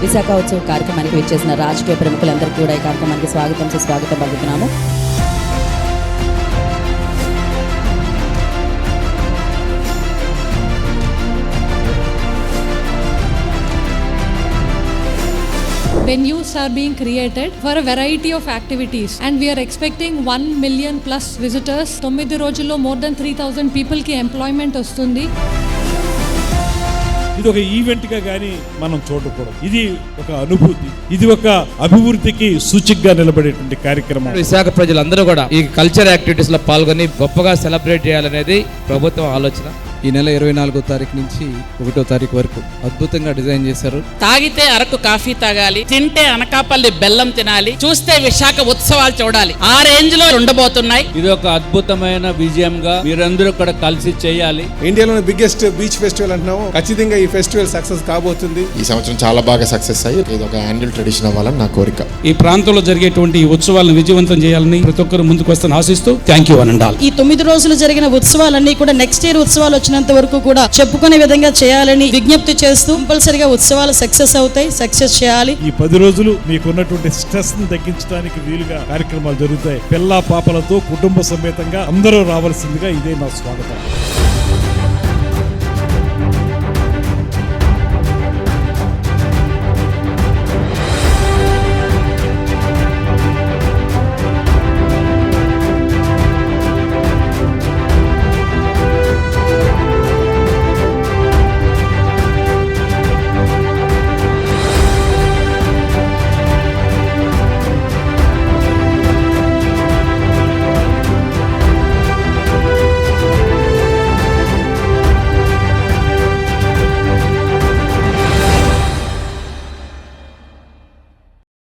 విశాఖ ఉత్సవ కార్యక్రమానికి విచ్చేసిన రాజకీయ ప్రముఖులందరికీ కూడా ఈ కార్యక్రమానికి స్వాగతం పలుకుతున్నాము. Venues are being created for a variety of activities and we are expecting 1 million plus visitors. 9 రోజుల్లో more than 3,000 people కి ఎంప్లాయ్మెంట్ వస్తుంది. ఇది ఒక ఈవెంట్ గా గానీ మనం చూడకూడదు. ఇది ఒక అనుభూతి, ఇది ఒక అభివృద్ధికి సూచికగా నిలబడేటువంటి కార్యక్రమం. విశాఖ ప్రజలందరూ కూడా ఈ కల్చర్ యాక్టివిటీస్ లో పాల్గొని గొప్పగా సెలబ్రేట్ చేయాలనేది ప్రభుత్వం ఆలోచన. ఈ నెల 24వ తారీఖు నుంచి 1వ తారీఖు వరకు అద్భుతంగా డిజైన్ చేశారు. తాగితే అరకు కాఫీ తాగాలి, తింటే అనకాపల్లి బెల్లం తినాలి, చూస్తే విశాఖ ఉత్సవాలు చూడాలి. ఆ రేంజ్ లో ఉండబోతున్నాయి. ఇది ఒక అద్భుతమైన విజయంగా మీరందరూ కూడా కలిసి చేయాలి. ఇండియాలోని బిగ్గెస్ట్ బీచ్ ఫెస్టివల్ అంటున్నాము. ఖచ్చితంగా ఈ ఫెస్టివల్ సక్సెస్ కాబోతుంది. ఈ సంవత్సరం చాలా బాగా సక్సెస్ అయ్యి ఇది ఒక యాన్యువల్ ట్రెడిషన్ అవ్వాలని నా కోరిక. ఈ ప్రాంతంలో జరిగేటువంటి ఈ ఉత్సవాలను విజయవంతం చేయాలని ప్రతి ఒక్కరు ముందుకు వస్తాను ఆశిస్తూ థ్యాంక్ యూ అనండాలి. ఈ 9 రోజులు జరిగిన ఉత్సవాలన్నీ కూడా నెక్స్ట్ ఇయర్ ఉత్సవాలు వచ్చినంత వరకు కూడా చెప్పుకునే విధంగా చేయాలని విజ్ఞప్తి చేస్తూ కంపల్సరిగా ఉత్సవాలు సక్సెస్ అవుతాయి, సక్సెస్ చేయాలి. ఈ 10 రోజులు మీకున్నటువంటి స్ట్రెస్ ని తగ్గించడానికి వీలుగా కార్యక్రమాలు జరుగుతాయి. పిల్ల పాపలతో కుటుంబ సమేతంగా అందరూ రావాల్సిందిగా ఇదే నా స్వాగతం.